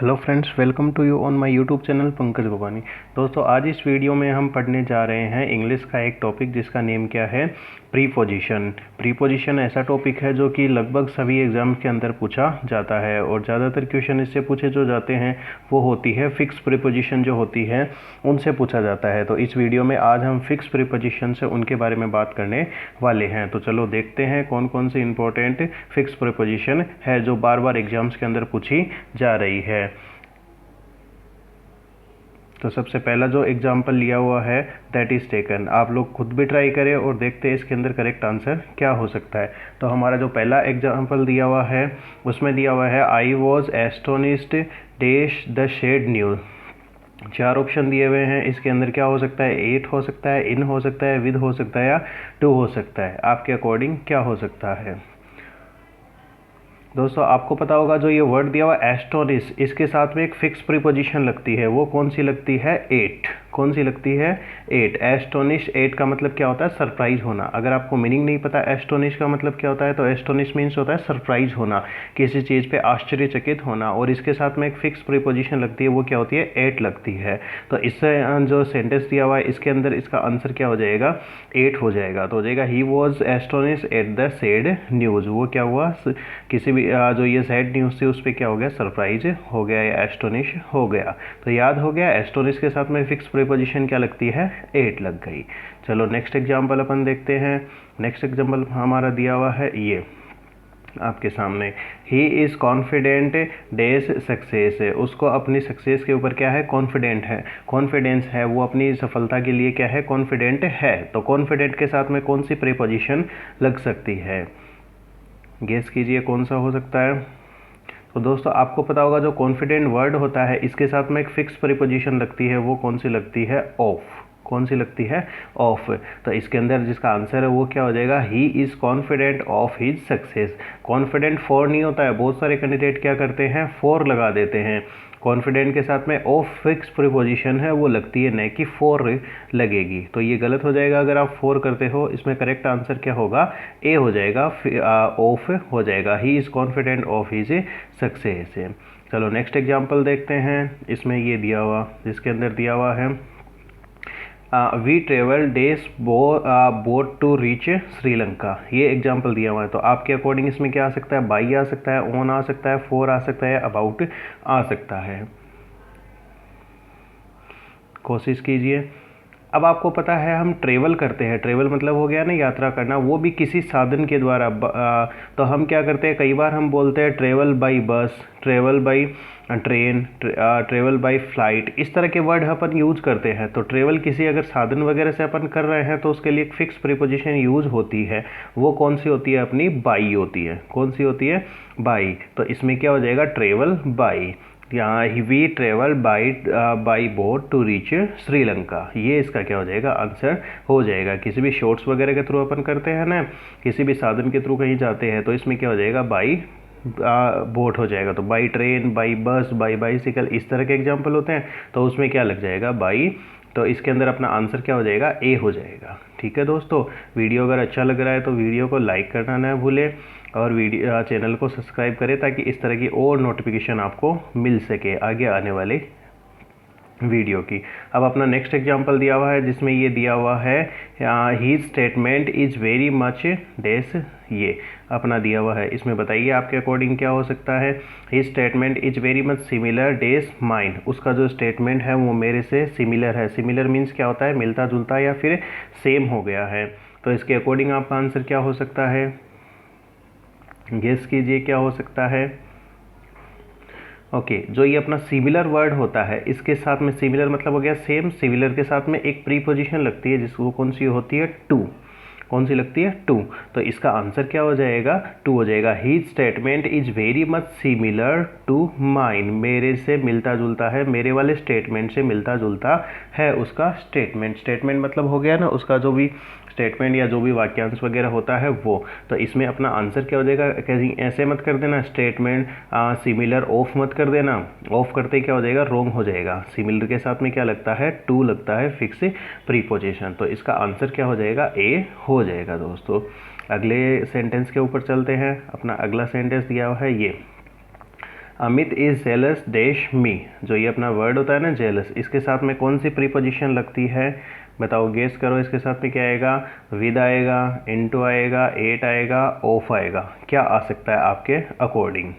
Hello friends, welcome to you on my YouTube channel Pankaj Gowani. दोस्तों, आज इस वीडियो में हम पढ़ने जा रहे हैं इंग्लिश का एक टॉपिक जिसका नेम क्या है, प्रीपोजिशन। प्रीपोजिशन ऐसा टॉपिक है जो कि लगभग सभी एग्जाम्स के अंदर पूछा जाता है और ज़्यादातर क्वेश्चन इससे पूछे जो जाते हैं वो होती है फिक्स प्रीपोजिशन जो होती है उनसे पूछा जाता है। तो इस वीडियो में आज हम फिक्स प्रीपोजिशन से उनके बारे में बात करने वाले हैं। तो चलो देखते हैं कौन कौन सी इंपॉर्टेंट फिक्स प्रीपोजिशन है जो बार बार एग्जाम्स के अंदर पूछी जा रही है। तो सबसे पहला जो एग्जाम्पल लिया हुआ है दैट इज़ टेकन। आप लोग खुद भी ट्राई करें और देखते हैं इसके अंदर करेक्ट आंसर क्या हो सकता है। तो हमारा जो पहला एग्जाम्पल दिया हुआ है उसमें दिया हुआ है I was astonished dash the sad new. 4 option दिए हुए हैं। इसके अंदर क्या हो सकता है, एट हो सकता है, इन हो सकता है, विद हो सकता है या टू हो सकता है। आपके अकॉर्डिंग क्या हो सकता है। दोस्तों, आपको पता होगा जो ये वर्ड दिया हुआ एस्टोनिश, इसके साथ में एक फिक्स प्रीपोजिशन लगती है। वो कौन सी लगती है, एट। कौन सी लगती है, एट। एस्टोनिश, एट का मतलब क्या होता है, सरप्राइज होना। अगर आपको मीनिंग नहीं पता एस्टोनिश का मतलब क्या होता है तो एस्टोनिश मीन्स होता है सरप्राइज होना, किसी चीज़ पे आश्चर्यचकित होना। और इसके साथ में एक फिक्स प्रीपोजिशन लगती है, वो क्या होती है, एट लगती है। तो इससे जो सेंटेंस दिया हुआ है इसके अंदर इसका आंसर क्या हो जाएगा, एट हो जाएगा। तो हो जाएगा he was astonish at the sad news. वो क्या हुआ, किसी भी जो ये सैड न्यूज़ थी उस पर क्या हो गया, सरप्राइज हो गया या एस्टोनिश हो गया। तो याद हो गया, एस्टोनिश के साथ में फिक्स प्रीपोजिशन क्या लगती है, एट लग गई। चलो नेक्स्ट एग्जाम्पल अपन देखते हैं। नेक्स्ट एग्जाम्पल हमारा दिया हुआ है ये आपके सामने, he is confident days success है। उसको अपनी सक्सेस के ऊपर क्या है, कॉन्फिडेंट है, कॉन्फिडेंस है। वो अपनी सफलता के लिए क्या है, कॉन्फिडेंट है। तो कॉन्फिडेंट के साथ में कौन सी प्रीपोजिशन लग सकती है, गेस कीजिए कौन सा हो सकता है। तो दोस्तों, आपको पता होगा जो कॉन्फिडेंट वर्ड होता है इसके साथ में एक फिक्स प्रीपोजिशन लगती है, वो कौन सी लगती है, ऑफ। कौन सी लगती है, ऑफ। तो इसके अंदर जिसका आंसर है वो क्या हो जाएगा, he is confident of his success. Confident for नहीं होता है, बहुत सारे कैंडिडेट क्या करते हैं, फॉर लगा देते हैं। कॉन्फिडेंट के साथ में ऑफ फिक्स प्रीपोजिशन है वो लगती है, नहीं कि फॉर लगेगी। तो ये गलत हो जाएगा अगर आप फॉर करते हो। इसमें करेक्ट आंसर क्या होगा, ए हो जाएगा, ऑफ हो जाएगा। He is confident of his success. चलो नेक्स्ट एग्जांपल देखते हैं। इसमें ये दिया हुआ, जिसके अंदर दिया हुआ है we travel dash boat to reach Sri Lanka. ये एग्जाम्पल दिया हुआ है। तो आपके अकॉर्डिंग इसमें क्या आ सकता है, बाई आ सकता है, ऑन आ सकता है, फोर आ सकता है, अबाउट आ सकता है। कोशिश कीजिए। अब आपको पता है हम ट्रेवल करते हैं, ट्रेवल मतलब हो गया ना यात्रा करना, वो भी किसी साधन के द्वारा। तो हम क्या करते हैं, कई बार हम बोलते हैं travel by bus, travel by train, travel by flight, इस तरह के वर्ड अपन यूज करते हैं। तो ट्रेवल किसी अगर साधन वगैरह से अपन कर रहे हैं तो उसके लिए एक फिक्स प्रीपोजिशन यूज होती है। वो कौन सी होती है, अपनी बाई होती है। कौन सी होती है, बाई। तो इसमें क्या हो जाएगा, ट्रेवल बाई। यहाँ we travel by boat to reach Sri Lanka. ये इसका क्या हो जाएगा, आंसर हो जाएगा। किसी भी शॉर्ट्स वगैरह के थ्रू अपन करते हैं ना, किसी भी साधन के थ्रू कहीं जाते हैं तो इसमें क्या हो जाएगा, बाई बोट हो जाएगा। तो by train, by bus, by bicycle, इस तरह के एग्जाम्पल होते हैं तो उसमें क्या लग जाएगा, बाई। तो इसके अंदर अपना आंसर क्या हो जाएगा, ए हो जाएगा। ठीक है दोस्तों, वीडियो अगर अच्छा लग रहा है तो वीडियो को लाइक करना ना भूलें और वीडियो चैनल को सब्सक्राइब करें ताकि इस तरह की और नोटिफिकेशन आपको मिल सके आगे आने वाले वीडियो की। अब अपना नेक्स्ट एग्जांपल दिया हुआ है जिसमें ये दिया हुआ है he statement is very much डेस। ये अपना दिया हुआ है, इसमें बताइए आपके अकॉर्डिंग क्या हो सकता है। He statement is very much similar dash mind. उसका जो स्टेटमेंट है वो मेरे से सिमिलर है। सिमिलर मीन्स क्या होता है, मिलता जुलता या फिर सेम हो गया है। तो इसके अकॉर्डिंग आपका आंसर क्या हो सकता है, गेस कीजिए क्या हो सकता है। ओके, जो ये अपना सिमिलर वर्ड होता है इसके साथ में, सिमिलर मतलब हो गया सेम, सिमिलर के साथ में एक प्रीपोजिशन लगती है जिसको कौन सी होती है, टू। कौन सी लगती है, टू। तो इसका आंसर क्या हो जाएगा, टू हो जाएगा। His statement is very much similar to mine. मेरे से मिलता जुलता है, मेरे वाले स्टेटमेंट से मिलता जुलता है उसका स्टेटमेंट। स्टेटमेंट मतलब हो गया ना उसका जो भी स्टेटमेंट या जो भी वाक्यांश वगैरह होता है वो। तो इसमें अपना आंसर क्या हो जाएगा, कहीं ऐसे मत कर देना, स्टेटमेंट सिमिलर ऑफ मत कर देना। ऑफ करते क्या हो जाएगा, रॉन्ग हो जाएगा। सिमिलर के साथ में क्या लगता है, टू लगता है फिक्स प्रीपोजिशन। तो इसका आंसर क्या हो जाएगा, ए हो जाएगा। दोस्तों अगले सेंटेंस के ऊपर चलते हैं। अपना अगला सेंटेंस दिया हुआ है ये, अमित इज जेलस डैश मी, जो ये अपना वर्ड होता है ना जेलस, इसके साथ में कौन सी प्रीपोजिशन लगती है, बताओ, गेस करो। इसके साथ में क्या आएगा, विद आएगा, इनटू आएगा, एट आएगा, ऑफ आएगा, क्या आ सकता है आपके अकॉर्डिंग?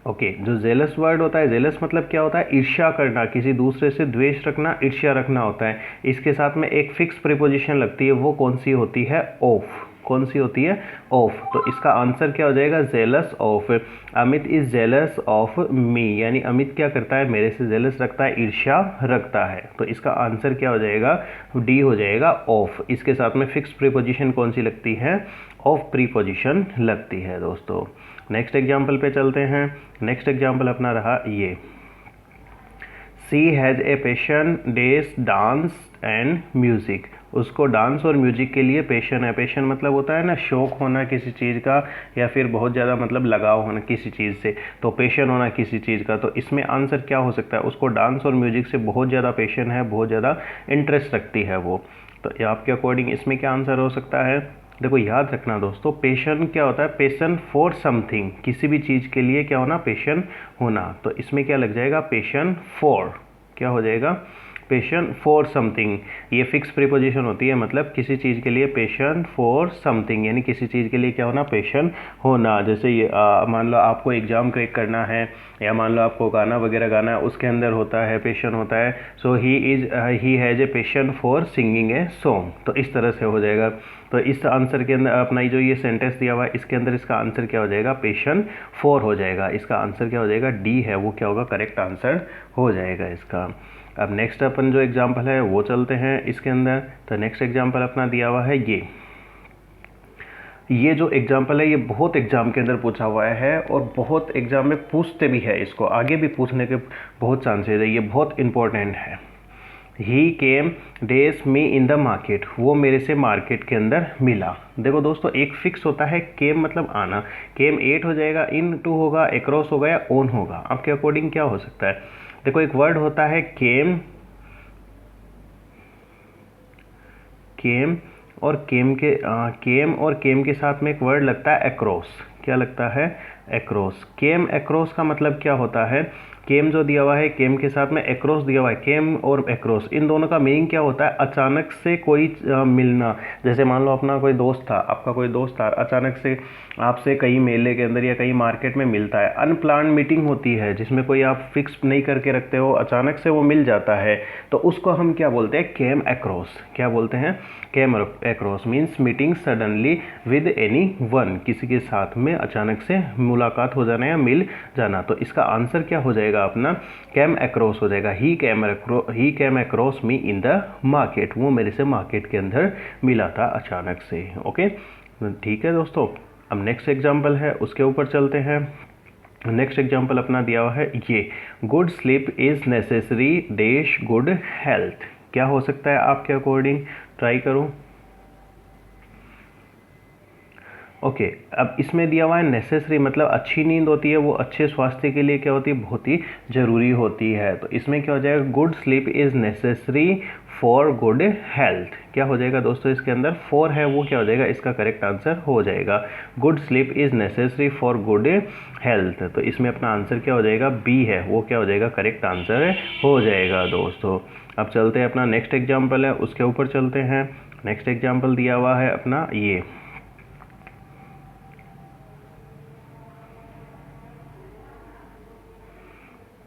ओके, जो जेलस वर्ड होता है, जेलस मतलब क्या होता है, ईर्ष्या करना, किसी दूसरे से द्वेष रखना, ईर्ष्या रखना होता है। इसके साथ में एक फिक्स प्रीपोजिशन लगती है, वो कौन सी होती है, ऑफ। कौन सी होती है, ऑफ। तो इसका आंसर क्या हो जाएगा, jealous of. Amit is jealous of me, यानी अमित क्या करता है, मेरे से जेलस रखता है, ईर्ष्या रखता है। तो इसका आंसर क्या हो जाएगा, डी हो जाएगा, ऑफ। इसके साथ में फिक्स प्रीपोजिशन कौन सी लगती है, ऑफ प्रीपोजिशन लगती है दोस्तों। नेक्स्ट एग्जाम्पल पे चलते हैं। नेक्स्ट एग्जाम्पल अपना रहा ये, she has a passion dash dance and music. उसको डांस और म्यूजिक के लिए पैशन है। पैशन मतलब होता है ना शौक होना किसी चीज़ का, या फिर बहुत ज़्यादा मतलब लगाव होना किसी चीज़ से, तो पैशन होना किसी चीज़ का। तो इसमें आंसर क्या हो सकता है, उसको डांस और म्यूजिक से बहुत ज़्यादा पैशन है, बहुत ज़्यादा इंटरेस्ट रखती है वो। तो आपके अकॉर्डिंग इसमें क्या आंसर हो सकता है, देखो याद रखना दोस्तों, पैशन क्या होता है, पैशन फॉर समथिंग, किसी भी चीज़ के लिए क्या होना, पैशन होना। तो इसमें क्या लग जाएगा, पैशन फॉर, क्या हो जाएगा, पैशन फॉर समथिंग। ये फिक्स प्रीपोजिशन होती है, मतलब किसी चीज़ के लिए पैशन फॉर समथिंग, यानी किसी चीज़ के लिए क्या होना, पैशन होना। जैसे ये मान लो आपको एग्ज़ाम क्रैक करना है, या मान लो आपको गाना वगैरह गाना है, उसके अंदर होता है पैशन होता है। So he has a passion for singing a song. तो इस तरह से हो जाएगा। तो इस आंसर के अंदर अपना जो ये सेंटेंस दिया हुआ है, इसके अंदर इसका आंसर क्या हो जाएगा, पैशन फॉर हो जाएगा। इसका आंसर क्या हो जाएगा, डी है, वो क्या होगा, करेक्ट आंसर हो जाएगा इसका। अब नेक्स्ट अपन जो एग्जाम्पल है वो चलते हैं इसके अंदर। तो नेक्स्ट एग्जाम्पल अपना दिया हुआ है ये जो एग्जाम्पल है ये बहुत एग्जाम के अंदर पूछा हुआ है, और बहुत एग्जाम में पूछते भी है, इसको आगे भी पूछने के बहुत चांसेस है, ये बहुत इंपॉर्टेंट है। He came dash me in the market, वो मेरे से मार्केट के अंदर मिला। देखो दोस्तों, एक फिक्स होता है, केम मतलब आना, केम 8 हो जाएगा, इन 2 होगा, एक्रॉस होगा या ऑन होगा, आपके अकॉर्डिंग क्या हो सकता है। देखो एक वर्ड होता है केम, केम और केम के साथ में एक वर्ड लगता है एक्रॉस, क्या लगता है, एक्रॉस। केम एक्रॉस का मतलब क्या होता है, केम जो दिया हुआ है, केम के साथ में एक्रॉस दिया हुआ है, केम और एक्रॉस, इन दोनों का मीनिंग क्या होता है, अचानक से कोई मिलना। जैसे मान लो अपना कोई दोस्त था, आपका कोई दोस्त था, अचानक से आपसे कहीं मेले के अंदर या कहीं मार्केट में मिलता है, अनप्लान मीटिंग होती है जिसमें कोई आप फिक्स नहीं करके रखते हो, अचानक से वो मिल जाता है, तो उसको हम क्या बोलते हैं, केम एक्रॉस। क्या बोलते हैं, came across means meeting suddenly with anyone, किसी के साथ में अचानक से मुलाकात हो जाना या मिल जाना। तो इसका आंसर क्या हो जाएगा अपना, केम एक्रॉस हो जाएगा। He came across me in the market, वो मेरे से मार्केट के अंदर मिला था अचानक से। ओके, ठीक है दोस्तों। अब नेक्स्ट एग्जाम्पल है उसके ऊपर चलते हैं। नेक्स्ट एग्जाम्पल अपना दिया हुआ है ये, good sleep is necessary dash good health. क्या हो सकता है आपके अकॉर्डिंग, ट्राई करो। ओके, अब इसमें दिया हुआ है नेसेसरी, मतलब अच्छी नींद होती है वो अच्छे स्वास्थ्य के लिए क्या होती है, बहुत ही ज़रूरी होती है। तो इसमें क्या हो जाएगा, good sleep is necessary for good health. क्या हो जाएगा दोस्तों, इसके अंदर फॉर है, वो क्या हो जाएगा, इसका करेक्ट आंसर हो जाएगा। Good sleep is necessary for good health. तो इसमें अपना आंसर क्या हो जाएगा, बी है, वो क्या हो जाएगा, करेक्ट आंसर हो जाएगा दोस्तों। अब चलते हैं अपना नेक्स्ट एग्जाम्पल है उसके ऊपर चलते हैं। नेक्स्ट एग्जाम्पल दिया हुआ है अपना ये,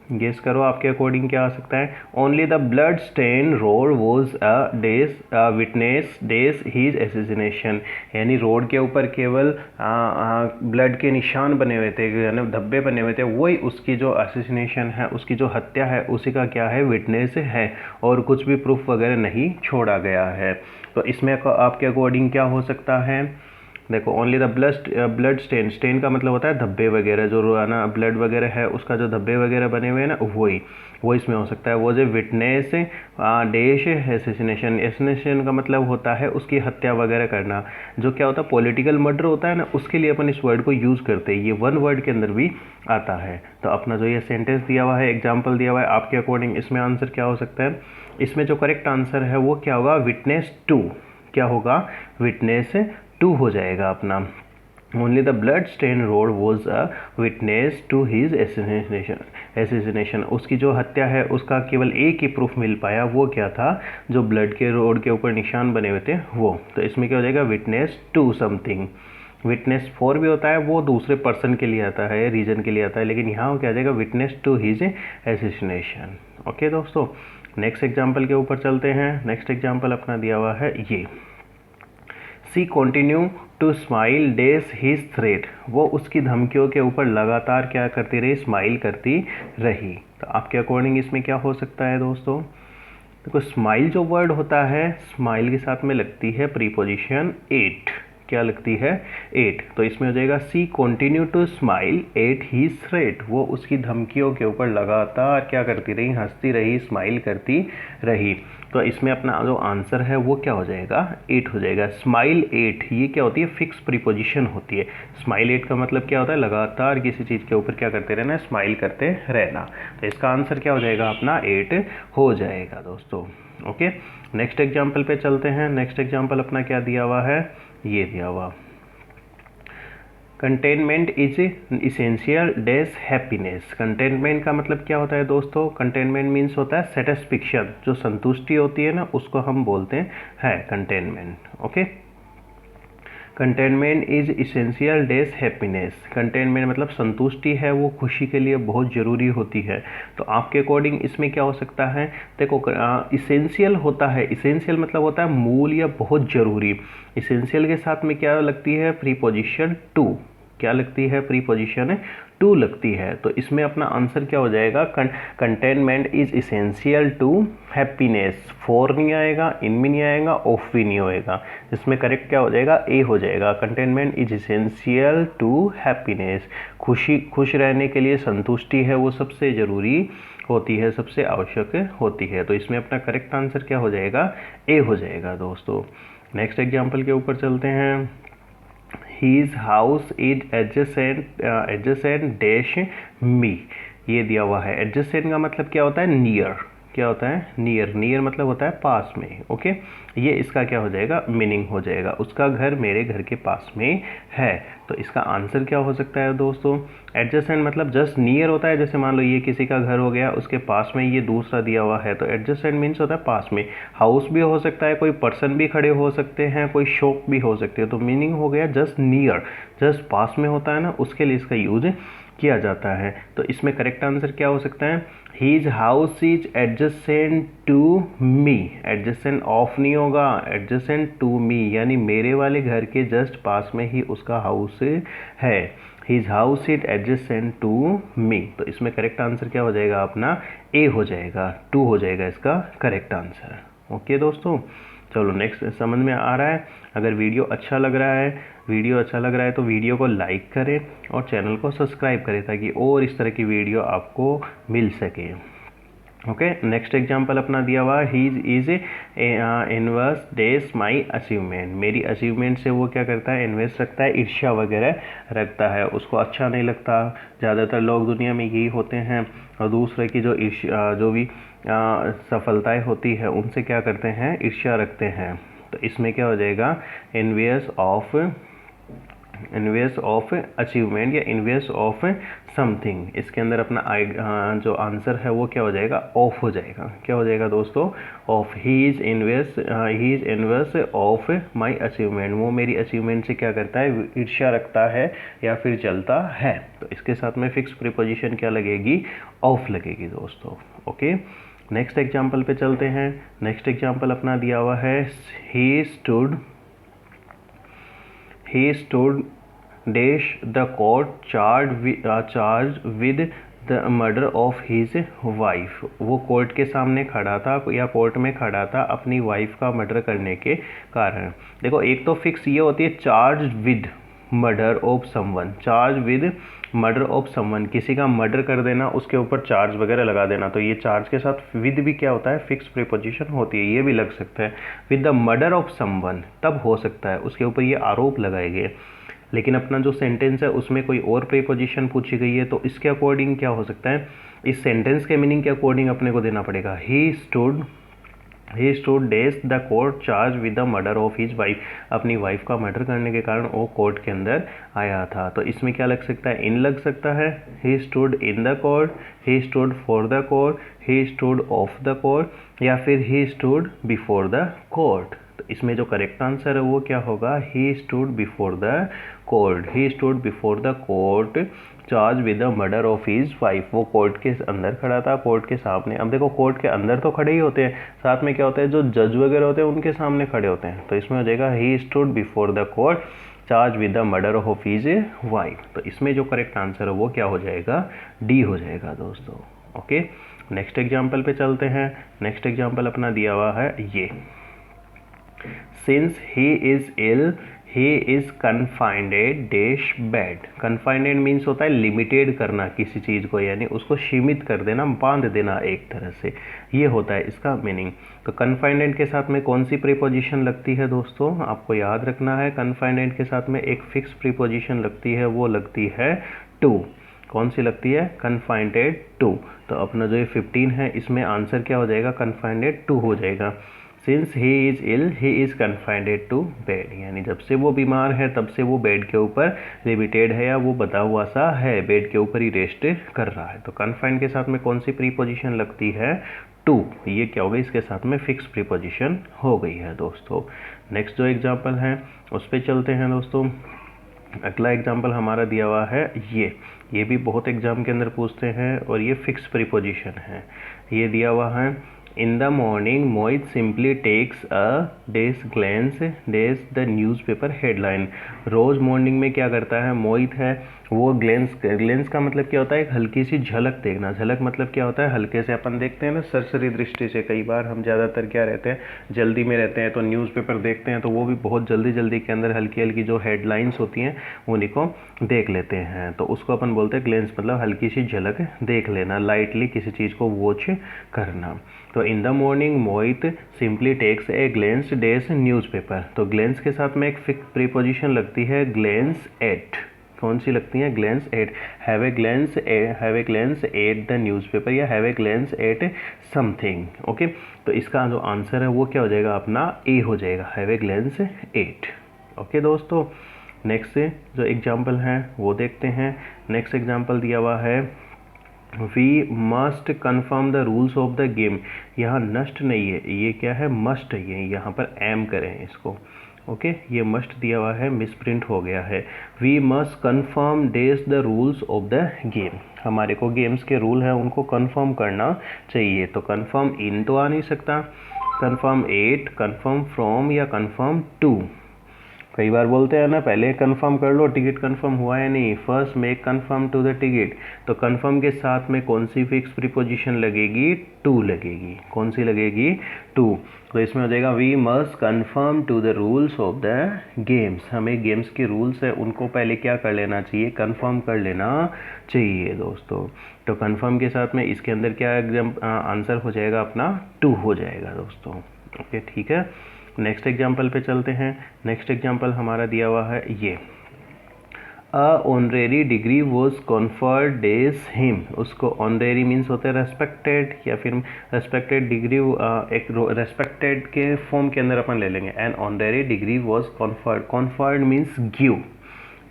गेस करो आपके अकॉर्डिंग क्या आ सकता है। Only the blood stain road was a witness dash his assassination, यानी रोड के ऊपर केवल ब्लड के निशान बने हुए थे, यानी धब्बे बने हुए थे, वही उसकी जो एसेसिनेशन है, उसकी जो हत्या है, उसी का क्या है, विटनेस है, और कुछ भी प्रूफ वगैरह नहीं छोड़ा गया है। तो इसमें आपके अकॉर्डिंग क्या हो सकता है, देखो only the blood stain, stain का मतलब होता है धब्बे वगैरह, जो ना ब्लड वगैरह है उसका जो धब्बे वगैरह बने हुए हैं ना, वो इसमें हो सकता है। वो जो विटनेस डेश एसेसिनेशन, एसेसिनेशन का मतलब होता है उसकी हत्या वगैरह करना, जो क्या होता है पॉलिटिकल मर्डर होता है ना, उसके लिए अपन इस वर्ड को यूज़ करते हैं। ये वन वर्ड के अंदर भी आता है। तो अपना जो ये सेंटेंस दिया हुआ है, एग्जाम्पल दिया हुआ है, आपके अकॉर्डिंग इसमें आंसर क्या हो सकता है। इसमें जो करेक्ट आंसर है वो क्या होगा, विटनेस टू। क्या होगा, विटनेस 2 हो जाएगा अपना। Only the blood stain road was a witness to his assassination. उसकी जो हत्या है उसका केवल एक ही प्रूफ मिल पाया, वो क्या था, जो ब्लड के रोड के ऊपर निशान बने हुए थे वो। तो इसमें क्या हो जाएगा, witness to something. Witness for भी होता है, वो दूसरे पर्सन के लिए आता है, रीजन के लिए आता है, लेकिन यहाँ क्या आ जाएगा, विटनेस टू हिज एसिनेशन। ओके दोस्तों, नेक्स्ट एग्जाम्पल के ऊपर चलते हैं। नेक्स्ट एग्जाम्पल अपना दिया हुआ है ये, she continue to smile dash his threat. वो उसकी धमकियों के ऊपर लगातार क्या करती रही, स्माइल करती रही। तो आपके अकॉर्डिंग इसमें क्या हो सकता है दोस्तों, देखो स्माइल जो वर्ड होता है, स्माइल के साथ में लगती है प्रीपोजिशन एट। क्या लगती है, एट। तो इसमें हो जाएगा she continue to smile at he threat. वो उसकी धमकियों के ऊपर लगातार क्या करती रही, हंसती रही, स्माइल करती रही। तो इसमें अपना जो आंसर है वो क्या हो जाएगा, एट हो जाएगा। स्माइल एट, ये क्या होती है, फिक्स प्रीपोजिशन होती है। स्माइल एट का मतलब क्या होता है, लगातार किसी चीज़ के ऊपर क्या करते रहना, स्माइल करते रहना। तो इसका आंसर क्या हो जाएगा अपना, एट हो जाएगा दोस्तों। ओके, नेक्स्ट एग्जाम्पल पे चलते हैं। नेक्स्ट एग्जाम्पल अपना क्या दिया हुआ है, ये दिया हुआ, containment is essential days happiness. Containment का मतलब क्या होता है दोस्तों, कंटेनमेंट मीन्स होता है सेटिस्फिक्शन, जो संतुष्टि होती है ना, उसको हम बोलते हैं containment. Okay, containment is essential days happiness. Containment मतलब संतुष्टि है, वो खुशी के लिए बहुत ज़रूरी होती है। तो आपके अकॉर्डिंग इसमें क्या हो सकता है, देखो इसेंशियल होता है, इसेंशियल मतलब होता है मूल या बहुत ज़रूरी। इसेंशियल के साथ में क्या लगती है, प्रीपोजिशन टू। क्या लगती है, प्रीपोजिशन टू लगती है। तो इसमें अपना आंसर क्या हो जाएगा, containment is essential to happiness. For नहीं आएगा, इन भी नहीं आएगा, ऑफ भी नहीं होएगा। इसमें करेक्ट क्या हो जाएगा, ए हो जाएगा। Containment is essential to happiness. खुश रहने के लिए संतुष्टि है वो सबसे ज़रूरी होती है, सबसे आवश्यक होती है। तो इसमें अपना करेक्ट आंसर क्या हो जाएगा, ए हो जाएगा दोस्तों। नेक्स्ट एग्जाम्पल के ऊपर चलते हैं। His house is adjacent dash me। ये दिया हुआ है। adjacent का मतलब क्या होता है, नियर। क्या होता है, नियर। नियर मतलब होता है पास में। ओके, ये इसका क्या हो जाएगा, मीनिंग हो जाएगा, उसका घर मेरे घर के पास में है। तो इसका आंसर क्या हो सकता है दोस्तों, एडजेसेंट मतलब जस्ट नियर होता है। जैसे मान लो ये किसी का घर हो गया, उसके पास में ये दूसरा दिया हुआ है, तो एडजेसेंट मीन्स होता है पास में। हाउस भी हो सकता है, कोई पर्सन भी खड़े हो सकते हैं, कोई शॉप भी हो सकती है। तो मीनिंग हो गया जस्ट नियर, जस्ट पास में होता है ना, उसके लिए इसका यूज किया जाता है। तो इसमें करेक्ट आंसर क्या हो सकता है, his house is adjacent to me. Adjacent of नहीं होगा, एडजेसेंट टू मी यानी मेरे वाले घर के जस्ट पास में ही उसका हाउस है। His house is adjacent to me. तो इसमें करेक्ट आंसर क्या हो जाएगा अपना, ए हो जाएगा, टू हो जाएगा इसका करेक्ट आंसर। ओके दोस्तों, चलो नेक्स्ट समझ में आ रहा है। अगर वीडियो अच्छा लग रहा है तो वीडियो को लाइक करें और चैनल को सब्सक्राइब करें, ताकि और इस तरह की वीडियो आपको मिल सके। ओके, नेक्स्ट एग्जांपल अपना दिया हुआ, he is inverse days my achievement. मेरी अचीवमेंट से वो क्या करता है, इन्वेस्ट रखता है, ईर्ष्या वगैरह रखता है, उसको अच्छा नहीं लगता। ज़्यादातर लोग दुनिया में यही होते हैं, और दूसरे की जो भी सफलताएं होती है उनसे क्या करते हैं, ईर्ष्या रखते हैं। तो इसमें क्या हो जाएगा, इनवियस ऑफ अचीवमेंट या इनवियस ऑफ समथिंग। इसके अंदर अपना जो आंसर है वो क्या हो जाएगा, ऑफ हो जाएगा। क्या हो जाएगा दोस्तों, of. He is inverse of my achievement. वो मेरी अचीवमेंट से क्या करता है, ईर्ष्या रखता है या फिर जलता है। तो इसके साथ में फिक्स प्रीपोजिशन क्या लगेगी, ऑफ लगेगी दोस्तों। ओके, नेक्स्ट एग्जाम्पल पे चलते हैं। नेक्स्ट एग्जाम्पल अपना दिया हुआ है, ही stood dash the court charged with the murder of his wife। वो कोर्ट के सामने खड़ा था या कोर्ट में खड़ा था अपनी वाइफ का मर्डर करने के कारण। देखो एक तो फिक्स ये होती है, charge with murder of someone. Charge with murder of someone, किसी का मर्डर कर देना, उसके ऊपर चार्ज वगैरह लगा देना। तो ये चार्ज के साथ विद भी क्या होता है, फिक्स प्रीपोजिशन होती है। ये भी लग सकता है, with the murder of someone तब हो सकता है, उसके ऊपर ये आरोप लगाएंगे। लेकिन अपना जो सेंटेंस है उसमें कोई और प्रीपोजिशन पूछी गई है, तो इसके अकॉर्डिंग क्या हो सकता है, इस सेंटेंस के मीनिंग के अकॉर्डिंग अपने को देना पड़ेगा। He stood he stood days the court charge with the murder of his wife, अपनी वाइफ का मर्डर करने के कारण वो कोर्ट के अंदर आया था। तो इसमें क्या लग सकता है, इन लग सकता है। He stood in the court, he stood for the court, he stood of the court, या फिर he stood before the court. तो इसमें जो करेक्ट आंसर है वो क्या होगा, he stood before the court. He stood before the court charge with the murder of his wife, वो कोर्ट के अंदर खड़ा था, कोर्ट के सामने। अब देखो कोर्ट के अंदर तो खड़े ही होते हैं, साथ में क्या होता है, जो जज वगैरह होते हैं उनके सामने खड़े होते हैं। तो इसमें हो जाएगा he stood before the court charge with the murder of his wife. तो इसमें जो करेक्ट आंसर है वो क्या हो जाएगा, डी हो जाएगा दोस्तों। ओके, नेक्स्ट एग्जाम्पल पे चलते हैं। नेक्स्ट एग्जाम्पल अपना दिया हुआ है ये, since he is ill he is confined dash bed. Confined means होता है लिमिटेड करना किसी चीज़ को, यानी उसको सीमित कर देना, बांध देना एक तरह से, ये होता है इसका मीनिंग। तो कन्फाइंडेड के साथ में कौन सी प्रीपोजिशन लगती है दोस्तों, आपको याद रखना है। कन्फाइंडेड के साथ में एक फिक्स प्रीपोजिशन लगती है, वो लगती है टू। कौन सी लगती है, कन्फाइंडेड टू। तो अपना जो ये 15 है इसमें आंसर क्या हो जाएगा, कन्फाइंडेड टू हो जाएगा। Since he is ill he is confined to bed, यानी जब से वो बीमार है तब से वो बेड के ऊपर लिमिटेड है, या वो बता हुआ सा है, बेड के ऊपर ही रेस्ट कर रहा है। तो कन्फाइंड के साथ में कौन सी प्रीपोजिशन लगती है, टू। ये क्या हो गई, इसके साथ में फिक्स प्रीपोजिशन हो गई है दोस्तों। नेक्स्ट जो एग्जाम्पल है उस पर चलते हैं दोस्तों। अगला एग्जाम्पल हमारा दिया हुआ है ये भी बहुत एग्जाम के अंदर पूछते हैं, और ये फिक्स प्रीपोजिशन है। ये दिया हुआ है, in the morning Mohit simply takes a dash glance dash the newspaper headline. रोज़ मॉर्निंग में क्या करता है, मोहित है वो ग्लेंस का मतलब क्या होता है, एक हल्की सी झलक देखना। झलक मतलब क्या होता है, हल्के से अपन देखते हैं ना सरसरी दृष्टि से। कई बार हम ज़्यादातर क्या रहते हैं, जल्दी में रहते हैं, तो न्यूज़पेपर देखते हैं तो वो भी बहुत जल्दी जल्दी के अंदर हल्की हल्की जो हेडलाइंस होती हैं उन्हीं को देख लेते हैं। तो उसको अपन बोलते हैं ग्लेंस, मतलब हल्की सी झलक देख लेना, लाइटली किसी चीज़ को वॉच करना। तो in the morning Mohit simply takes a glance dash newspaper. तो ग्लेंस के साथ में एक फिक्स प्रीपोजिशन लगती है, ग्लेंस एट। कौन सी लगती है, glance at. Have a glance at the newspaper, या have a glance at something. Okay, तो इसका जो आंसर है वो क्या हो जाएगा, अपना ए हो जाएगा, have a glance at. Okay दोस्तों, नेक्स्ट जो एग्जाम्पल है वो देखते हैं। नेक्स्ट एग्जाम्पल दिया हुआ है, we must confirm the rules of the game. यहाँ नस्ट नहीं है, ये क्या है, मस्ट है, ये यहाँ पर एम करें इसको। ओके, ये मस्ट दिया हुआ है, मिसप्रिंट हो गया है। We must confirm dash the rules of the game. हमारे को गेम्स के रूल हैं उनको कन्फर्म करना चाहिए। तो कन्फर्म इन तो आ नहीं सकता, कन्फर्म एट, कन्फर्म फ्रॉम, या कन्फर्म टू। कई बार बोलते हैं ना, पहले कंफर्म कर लो टिकट कंफर्म हुआ है नहीं, first make confirm to the ticket. तो कंफर्म के साथ में कौन सी फिक्स प्रीपोजिशन लगेगी, टू लगेगी। कौन सी लगेगी, टू। तो इसमें हो जाएगा, we must confirm to the rules of the games. हमें गेम्स के रूल्स है उनको पहले क्या कर लेना चाहिए, कंफर्म कर लेना चाहिए दोस्तों। तो कंफर्म के साथ में इसके अंदर क्या एग्जाम आंसर हो जाएगा, अपना टू हो जाएगा दोस्तों। ओके, ठीक है, नेक्स्ट एग्जाम्पल पे चलते हैं। नेक्स्ट एग्जाम्पल हमारा दिया हुआ है ये, a honorary degree was conferred dash him. उसको ऑनरेरी मीन्स होता है रेस्पेक्टेड, या फिर रेस्पेक्टेड डिग्री एक रेस्पेक्टेड के फॉर्म के अंदर अपन ले लेंगे। An honorary degree was conferred, conferred means give.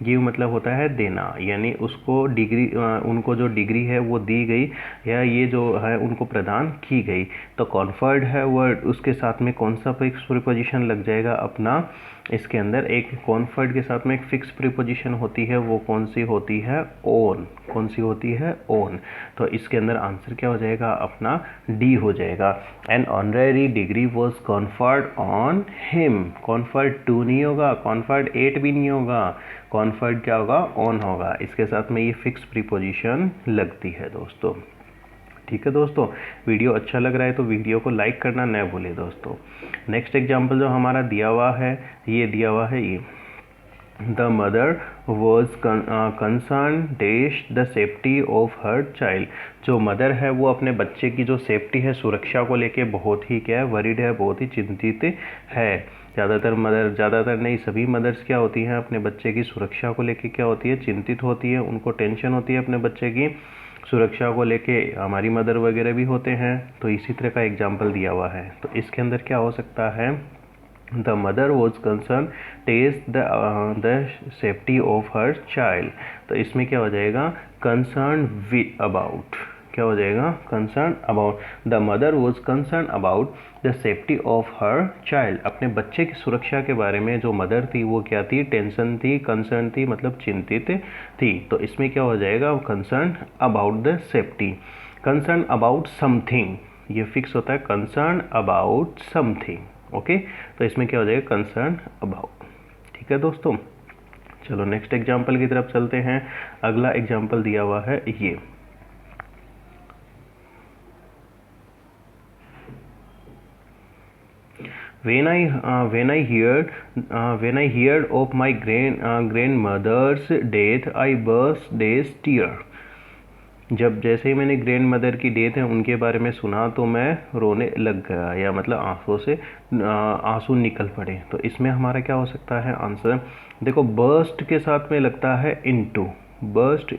Give मतलब होता है देना, यानी उसको डिग्री उनको जो डिग्री है वो दी गई, या ये जो है उनको प्रदान की गई। तो कॉन्फर्ड है वर्ड, उसके साथ में कौन सा फिक्स प्रीपोजिशन लग जाएगा अपना, इसके अंदर एक कॉन्फर्ड के साथ में एक फिक्स प्रीपोजिशन होती है, वो कौन सी होती है, ओन। कौन सी होती है, ओन। तो इसके अंदर आंसर क्या हो जाएगा, अपना डी हो जाएगा। An honorary degree was conferred on him. Conferred to नहीं होगा, कॉन्फर्ड एट भी नहीं होगा, कॉन्फर्ड क्या होगा, ऑन होगा। इसके साथ में ये फिक्स प्रीपोजिशन लगती है दोस्तों। ठीक है दोस्तों, वीडियो अच्छा लग रहा है तो वीडियो को लाइक करना न भूलें दोस्तों। नेक्स्ट एग्जाम्पल जो हमारा दिया हुआ है, ये दिया हुआ है ये, the mother was concern dash the safety of her child. जो मदर है वो अपने बच्चे की जो सेफ्टी है, सुरक्षा को लेके बहुत ही क्या है, वरीड है, बहुत ही चिंतित है। ज़्यादातर नहीं, सभी मदर्स क्या होती हैं, अपने बच्चे की सुरक्षा को लेके क्या होती है, चिंतित होती है, उनको टेंशन होती है अपने बच्चे की सुरक्षा को लेके हमारी मदर वगैरह भी होते हैं, तो इसी तरह का एग्जाम्पल दिया हुआ है। तो इसके अंदर क्या हो सकता है, the mother was concern test the safety of her child. तो इसमें क्या हो जाएगा, कंसर्न विद अबाउट, क्या हो जाएगा, concern about. The mother was concern about the safety of her child. अपने बच्चे की सुरक्षा के बारे में जो मदर थी वो क्या थी, टेंशन थी, कंसर्न थी, मतलब चिंतित थी। तो इसमें क्या हो जाएगा, concern about the safety. Concern about something, ये फिक्स होता है, कंसर्न अबाउट समथिंग। ओके, तो इसमें क्या हो जाएगा, कंसर्न अबाउट। ठीक है दोस्तों, चलो नेक्स्ट एग्जाम्पल की तरफ चलते हैं। अगला एग्जाम्पल दिया हुआ है ये, when I heard of my grandmother's death, I burst a tear। जब जैसे ही मैंने ग्रैंड मदर की डेथ है उनके बारे में सुना तो मैं रोने लग गया, या मतलब आंसू से आंसू निकल पड़े। तो इसमें हमारा क्या हो सकता है आंसर, देखो बर्स्ट के साथ में लगता है इनटू, बर्स्ट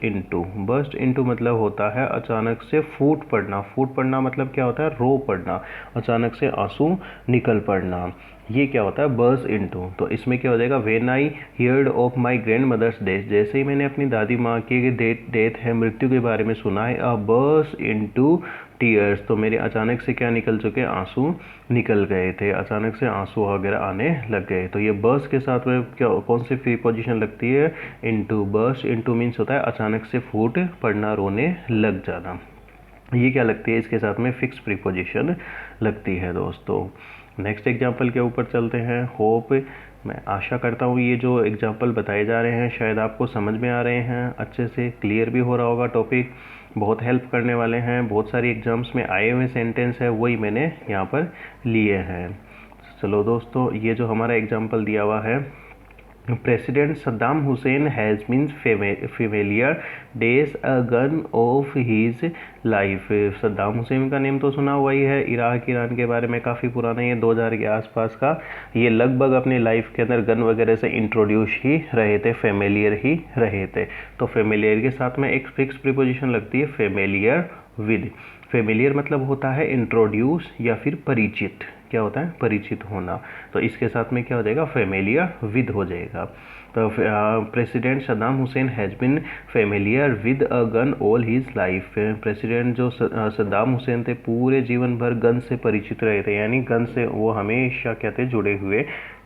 इनटू मतलब होता है अचानक से फूट पड़ना। फूट पड़ना मतलब क्या होता है, रो पड़ना, अचानक से आंसू निकल पड़ना, ये क्या होता है, बर्स्ट इनटू। तो इसमें क्या हो जाएगा, when I heard of my grandmother's death, जैसे ही मैंने अपनी दादी माँ की डेथ है, मृत्यु के बारे में सुना है, अ बर्स्ट इनटू टीयर्स, तो मेरे अचानक से क्या निकल चुके, आंसू निकल गए थे, अचानक से आंसू वगैरह आने लग गए। तो ये बर्स्ट के साथ में क्या, कौन सी प्रीपोजिशन लगती है, इनटू। बर्स्ट इनटू मीन्स होता है अचानक से फूट पड़ना, रोने लग जाना। ये क्या लगती है, इसके साथ में फिक्स प्रीपोजिशन लगती है दोस्तों। नेक्स्ट एग्जाम्पल के ऊपर चलते हैं। होप, मैं आशा करता हूँ ये जो एग्जाम्पल बताए जा रहे हैं शायद आपको समझ में आ रहे हैं, अच्छे से क्लियर भी हो रहा होगा टॉपिक, बहुत हेल्प करने वाले हैं। बहुत सारी एग्जाम्स में आए हुए सेंटेंस है वही मैंने यहाँ पर लिए हैं। चलो दोस्तों, ये जो हमारा एग्जाम्पल दिया हुआ है, President Saddam Hussein has been familiar days a gun of his life। Saddam Hussain का नेम तो सुना हुआ ही है, इराक ईरान के बारे में काफ़ी पुराना, ये 2000 के आसपास का। ये लगभग अपने लाइफ के अंदर गन वगैरह से इंट्रोड्यूस ही रहे थे, फेमिलियर ही रहे थे। तो फेमिलियर के साथ में एक फिक्स प्रीपोजिशन लगती है, फेमिलियर विद। फेमिलियर मतलब होता है इंट्रोड्यूस या फिर परिचित, क्या होता है, परिचित होना। तो इसके साथ में क्या हो जाएगा, फेमिलियर विद हो जाएगा। तो president Saddam Hussain has been familiar with a gun all his life. President जो सद्दाम हुसैन थे पूरे जीवन भर गन से परिचित रहे थे, यानी गन से वो हमेशा क्या थे, जुड़े हुए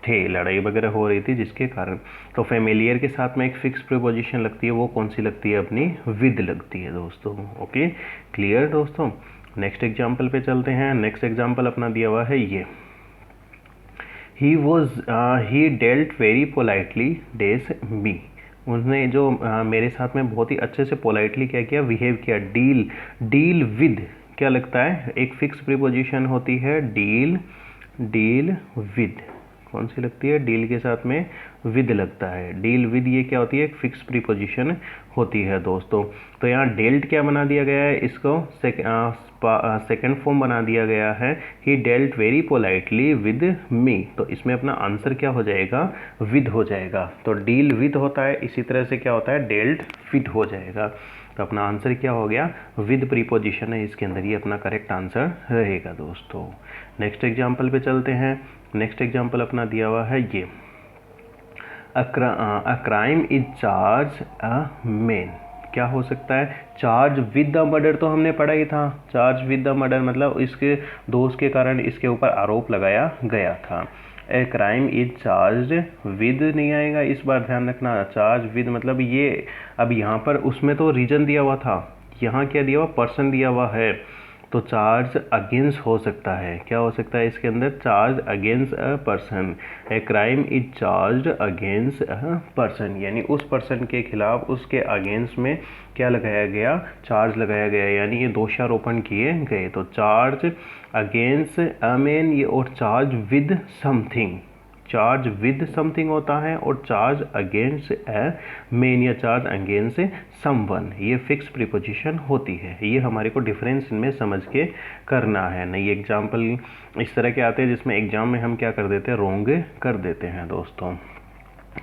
थे, लड़ाई वगैरह हो रही थी जिसके कारण। तो फेमिलियर के साथ में एक फिक्स प्रीपोजिशन लगती है, वो कौन सी लगती है, अपनी विद लगती है दोस्तों। ओके, क्लियर दोस्तों। नेक्स्ट एग्जाम्पल पे चलते हैं। नेक्स्ट एग्जाम्पल अपना दिया हुआ है ये, he dealt very politely days me। उसने जो मेरे साथ में बहुत ही अच्छे से पोलाइटली क्या किया, बिहेव किया। डील विद क्या लगता है, एक फिक्स प्रीपोजिशन होती है, डील विद, कौन सी लगती है, डील के साथ में विद लगता है। डील विद ये क्या होती है, एक फिक्स प्रीपोजिशन होती है दोस्तों। तो यहाँ डेल्ट क्या बना दिया गया है, इसको सेकेंड फॉर्म बना दिया गया है, he dealt very politely with me. तो इसमें अपना आंसर क्या हो जाएगा, विद हो जाएगा। तो डील विद होता है, इसी तरह से क्या होता है, डेल्ट विद हो जाएगा। तो अपना आंसर क्या हो गया, विद प्रीपोजिशन है इसके अंदर, ये अपना करेक्ट आंसर रहेगा दोस्तों। नेक्स्ट एग्जाम्पल पे चलते हैं। नेक्स्ट एग्जाम्पल अपना दिया हुआ है ये, a crime is charge a man. क्या हो सकता है, चार्ज विद द मर्डर तो हमने पढ़ा ही था। चार्ज विद द मर्डर मतलब इसके दोष के कारण इसके ऊपर आरोप लगाया गया था। A crime is charge with नहीं आएगा, इस बार ध्यान रखना। चार्ज विद मतलब ये, अब यहाँ पर उसमें तो रीजन दिया हुआ था, यहाँ क्या दिया हुआ, पर्सन दिया हुआ है। तो चार्ज अगेंस्ट हो सकता है, क्या हो सकता है इसके अंदर, charge against a person. A crime is charge against a person, यानी उस पर्सन के खिलाफ, उसके अगेंस्ट में क्या लगाया गया, चार्ज लगाया गया, यानी ये दोषारोपण किए गए। तो चार्ज अगेंस्ट अ मैन ये, और charge with something, charge with something होता है, और चार्ज अगेंस्ट ए मैन या चार्ज अगेंस्ट समवन, ये फिक्स प्रीपोजिशन होती है। ये हमारे को डिफरेंस इनमें समझ के करना है। नहीं एग्जाम्पल इस तरह के आते हैं जिसमें एग्जाम में हम क्या कर देते हैं, रोंग कर देते हैं दोस्तों।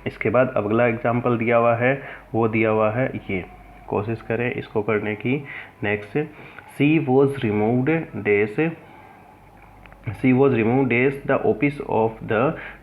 इसके बाद अगला एग्जाम्पल दिया हुआ है, वो दिया हुआ है ये, कोशिश करें इसको करने की। Next, she was removed dash, she was remove dash the office of the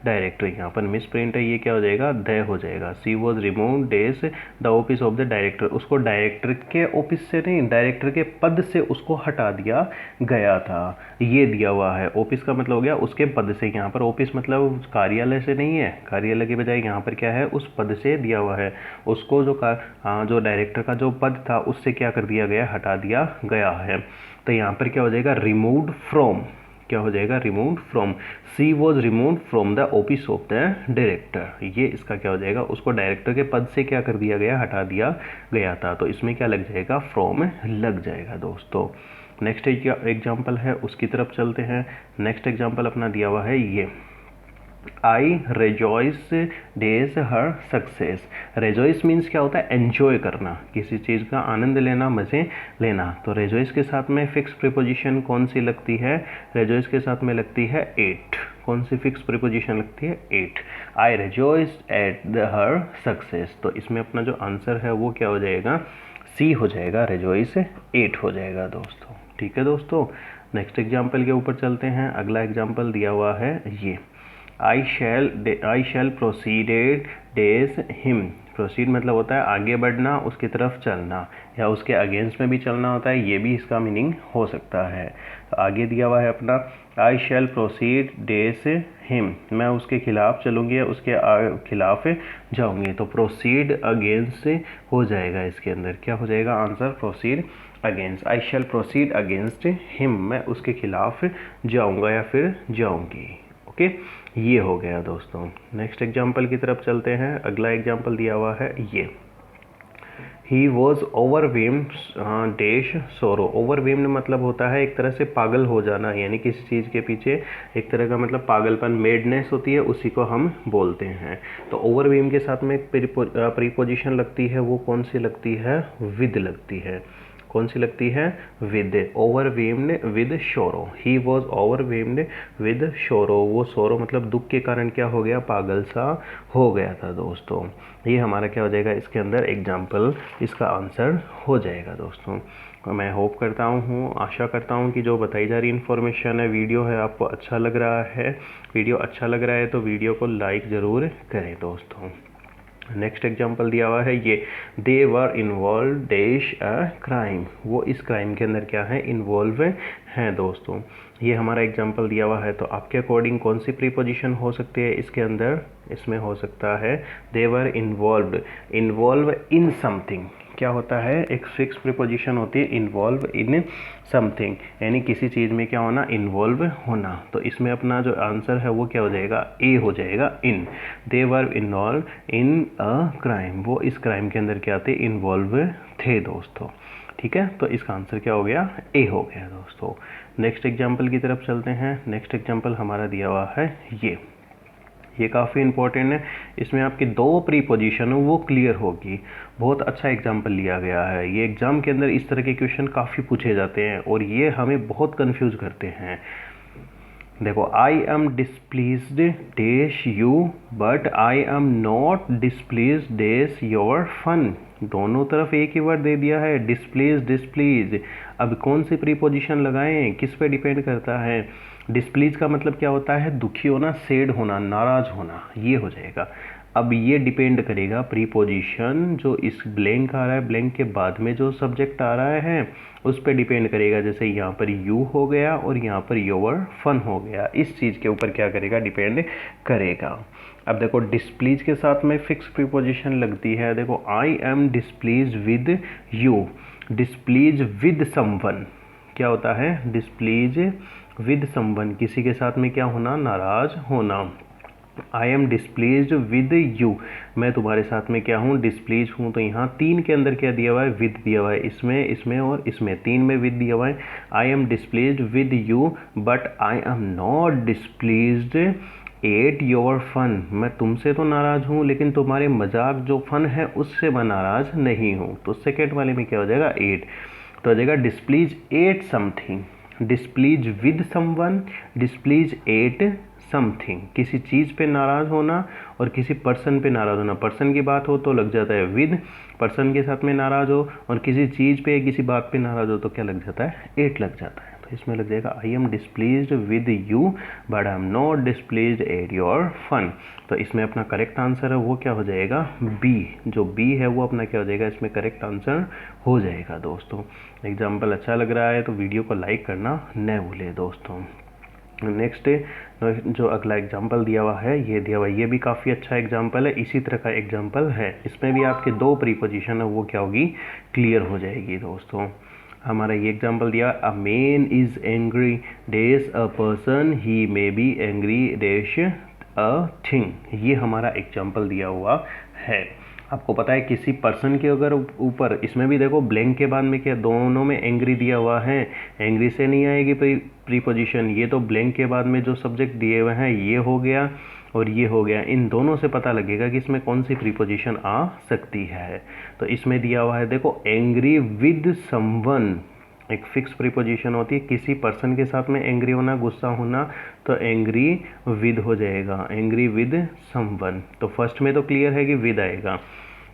director. यहाँ पर मिस प्रिंट है, ये क्या हो जाएगा, द हो जाएगा। She was remove dash the office of the director, उसको डायरेक्टर के ऑफिस से नहीं, डायरेक्टर के पद से उसको हटा दिया गया था, ये दिया हुआ है। ऑफिस का मतलब हो गया उसके पद से, यहाँ पर ऑफिस मतलब कार्यालय से नहीं है, कार्यालय के बजाय यहाँ पर क्या है, उस पद से दिया हुआ है। उसको जो डायरेक्टर का जो पद था उससे क्या कर दिया गया, हटा दिया गया है। तो यहाँ पर क्या हो जाएगा, रिमूव्ड फ्रॉम, क्या हो जाएगा, removed from. She was removed from the office of the director, ये इसका क्या हो जाएगा, उसको डायरेक्टर के पद से क्या कर दिया गया, हटा दिया गया था। तो इसमें क्या लग जाएगा, फ्रॉम लग जाएगा दोस्तों। नेक्स्ट एग्जाम्पल है उसकी तरफ चलते हैं। नेक्स्ट एग्जाम्पल अपना दिया हुआ है ये, आई रेजॉइस डेज हर सक्सेस। रेजॉइस मीन्स क्या होता है, एंजॉय करना, किसी चीज़ का आनंद लेना, मज़े लेना। तो रेजॉइस के साथ में फिक्स प्रीपोजिशन कौन सी लगती है, रेजॉइस के साथ में लगती है एट। कौन सी फिक्स प्रीपोजिशन लगती है, at. I rejoice at the her success. तो इसमें अपना जो आंसर है वो क्या हो जाएगा, सी हो जाएगा, रेजॉइस एट हो जाएगा दोस्तों। ठीक है दोस्तों, नेक्स्ट एग्जाम्पल के ऊपर चलते हैं। अगला एग्जाम्पल दिया हुआ है ये, I shall proceeded days him। Proceed मतलब होता है आगे बढ़ना, उसकी तरफ चलना, या उसके अगेंस्ट में भी चलना होता है, ये भी इसका मीनिंग हो सकता है। तो आगे दिया हुआ है अपना, आई शैल प्रोसीड डेज हिम, मैं उसके खिलाफ चलूँगी या उसके खिलाफ जाऊँगी। तो प्रोसीड अगेंस्ट हो जाएगा, इसके अंदर क्या हो जाएगा आंसर, प्रोसीड अगेंस्ट। आई शैल प्रोसीड अगेंस्ट हिम, मैं उसके खिलाफ जाऊँगा या फिर जाऊँगी। ओके, ये हो गया दोस्तों। नेक्स्ट एग्जाम्पल की तरफ चलते हैं। अगला एग्जाम्पल दिया हुआ है ये, ही वॉज ओवरवेम्ड डैश सोरो। ओवरवेम्ड मतलब होता है एक तरह से पागल हो जाना, यानी किसी चीज़ के पीछे एक तरह का मतलब पागलपन, मेडनेस होती है, उसी को हम बोलते हैं। तो ओवरवेम के साथ में एक प्रीपोजिशन लगती है, वो कौन सी लगती है, विद लगती है। कौन सी लगती है, with. Overwhelmed with sorrow, he was overwhelmed with sorrow, वो शोरो मतलब दुख के कारण क्या हो गया, पागल सा हो गया था दोस्तों। ये हमारा क्या हो जाएगा, इसके अंदर एग्जाम्पल, इसका आंसर हो जाएगा दोस्तों। मैं होप करता हूँ, आशा करता हूँ कि जो बताई जा रही इन्फॉर्मेशन है, वीडियो है, आपको अच्छा लग रहा है। वीडियो अच्छा लग रहा है तो वीडियो को लाइक ज़रूर करें दोस्तों। नेक्स्ट एग्जाम्पल दिया हुआ है ये, दे वर इन्वॉल्व डैश अ क्राइम, वो इस क्राइम के अंदर क्या है, इन्वॉल्व हैं दोस्तों। ये हमारा एग्जाम्पल दिया हुआ है। तो आपके अकॉर्डिंग कौन सी प्रीपोजिशन हो सकती है इसके अंदर, इसमें हो सकता है दे वर इन्वॉल्व, इन्वॉल्व इन समथिंग, क्या होता है, एक फिक्स प्रीपोजिशन होती है, इन्वॉल्व इन समथिंग, यानी किसी चीज़ में क्या होना, इन्वॉल्व होना। तो इसमें अपना जो आंसर है वो क्या हो जाएगा, ए हो जाएगा, इन। दे वर इन्वॉल्व इन अ क्राइम, वो इस क्राइम के अंदर क्या थे, इन्वॉल्व थे दोस्तों। ठीक है, तो इसका आंसर क्या हो गया, ए हो गया दोस्तों। नेक्स्ट एग्जाम्पल की तरफ चलते हैं। नेक्स्ट एग्जाम्पल हमारा दिया हुआ है ये काफ़ी इंपॉर्टेंट है। इसमें आपकी दो प्रीपोजिशन है वो क्लियर होगी। बहुत अच्छा एग्जाम्पल लिया गया है। ये एग्ज़ाम के अंदर इस तरह के क्वेश्चन काफ़ी पूछे जाते हैं और ये हमें बहुत कंफ्यूज करते हैं। देखो, I am displeased dash you but I am not displeased dash your fun. दोनों तरफ एक ही वर्ड दे दिया है, डिस्प्लीज डिस्प्लीज। अब कौन सी प्रीपोजिशन लगाएं, किस पे डिपेंड करता है। डिस्प्लीज का मतलब क्या होता है, दुखी होना, सैड होना, नाराज होना, ये हो जाएगा। अब ये डिपेंड करेगा प्रीपोजिशन जो इस ब्लैंक आ रहा है, ब्लैंक के बाद में जो सब्जेक्ट आ रहा है उस पर डिपेंड करेगा। जैसे यहाँ पर यू हो गया और यहाँ पर योर फन हो गया, इस चीज़ के ऊपर क्या करेगा, डिपेंड करेगा। अब देखो, डिस्प्लीज के साथ में फिक्स प्रीपोजिशन लगती है। देखो, I am displease with you, डिस्प्लीज with someone, क्या होता है, डिस्प्लीज विद समवन, किसी के साथ में क्या होना, नाराज होना। आई एम डिस्प्लीज विद यू, मैं तुम्हारे साथ में क्या हूँ, डिस्प्लीज हूँ। तो यहाँ तीन के अंदर क्या दिया हुआ है, विद दिया हुआ है, इसमें, इसमें और इसमें, तीन में विद दिया हुआ है। I am displease with you but I am not displeased at your fun, मैं तुमसे तो नाराज़ हूँ लेकिन तुम्हारे मजाक जो फन है उससे मैं नाराज़ नहीं हूँ। तो सेकेंड वाले में क्या हो जाएगा, एट। तो हो जाएगा displease at something, displease with someone, displease at something, किसी चीज़ पे नाराज़ होना और किसी पर्सन पे नाराज़ होना। पर्सन की बात हो तो लग जाता है विद, पर्सन के साथ में नाराज़ हो और किसी चीज़ पे किसी बात पे नाराज़ हो तो क्या लग जाता है, एट लग जाता है। तो इसमें लग जाएगा I am displeased with you but I am not displeased at your fun. तो इसमें अपना करेक्ट आंसर है वो क्या हो जाएगा, बी। जो बी है वो अपना क्या हो जाएगा, इसमें करेक्ट आंसर हो जाएगा। दोस्तों एग्जाम्पल अच्छा लग रहा है तो वीडियो को लाइक करना न भूलें दोस्तों। नेक्स्ट जो अगला एग्जाम्पल दिया हुआ है, ये दिया हुआ, ये भी काफ़ी अच्छा एग्जाम्पल है, इसी तरह का एग्जाम्पल है। इसमें भी आपके दो प्रीपोजिशन है वो क्या होगी, क्लियर हो जाएगी। दोस्तों हमारा ये एग्जाम्पल दिया, a man is angry dash a person, he may be angry dash a thing. ये हमारा एग्जाम्पल दिया हुआ है। आपको पता है किसी पर्सन के अगर ऊपर, इसमें भी देखो ब्लैंक के बाद में क्या, दोनों में एंग्री दिया हुआ है, एंग्री से नहीं आएगी प्रीपोजिशन। ये तो ब्लैंक के बाद में जो सब्जेक्ट दिए हुए हैं ये हो गया और ये हो गया, इन दोनों से पता लगेगा कि इसमें कौन सी प्रीपोजिशन आ सकती है। तो इसमें दिया हुआ है देखो, एंग्री विद समवन, एक फिक्स प्रीपोजिशन होती है, किसी पर्सन के साथ में एंग्री होना, गुस्सा होना, तो एंग्री विद हो जाएगा, एंग्री विद समवन। तो फर्स्ट में तो क्लियर है कि विद आएगा।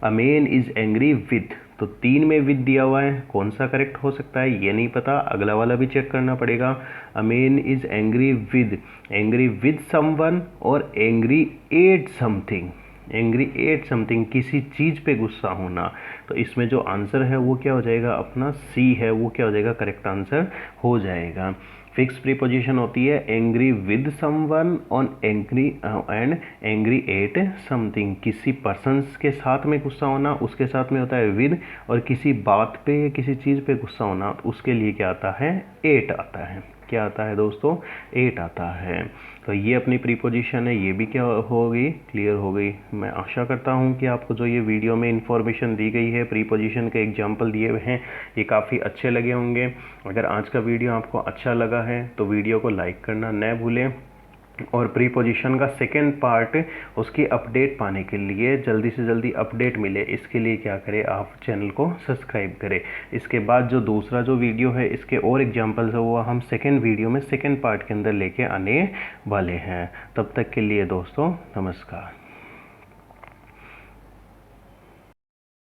अ मैन इज एंग्री विद, तो 3 में विद दिया हुआ है, कौन सा करेक्ट हो सकता है ये नहीं पता, अगला वाला भी चेक करना पड़ेगा। A man is angry with someone और angry at something, angry at something, किसी चीज़ पे गुस्सा होना। तो इसमें जो आंसर है वो क्या हो जाएगा, अपना सी है वो क्या हो जाएगा, करेक्ट आंसर हो जाएगा। फिक्स प्रीपोजिशन होती है angry with someone on angry and angry at something, किसी पर्सन्स के साथ में गुस्सा होना उसके साथ में होता है विद, और किसी बात पे किसी चीज़ पे गुस्सा होना उसके लिए क्या आता है, एट आता है। क्या आता है दोस्तों, एट आता है। तो ये अपनी प्रीपोजिशन है, ये भी क्या हो गई, क्लियर हो गई। मैं आशा करता हूँ कि आपको जो ये वीडियो में इन्फॉर्मेशन दी गई है, प्रीपोजिशन के एग्जाम्पल दिए हुए हैं, ये काफ़ी अच्छे लगे होंगे। अगर आज का वीडियो आपको अच्छा लगा है तो वीडियो को लाइक करना न भूलें, और प्रीपोजिशन का सेकेंड पार्ट, उसकी अपडेट पाने के लिए, जल्दी से जल्दी अपडेट मिले इसके लिए क्या करें, आप चैनल को सब्सक्राइब करें। इसके बाद जो दूसरा जो वीडियो है इसके और एग्जांपल्स है वो हम सेकेंड वीडियो में सेकेंड पार्ट के अंदर लेके आने वाले हैं। तब तक के लिए दोस्तों नमस्कार।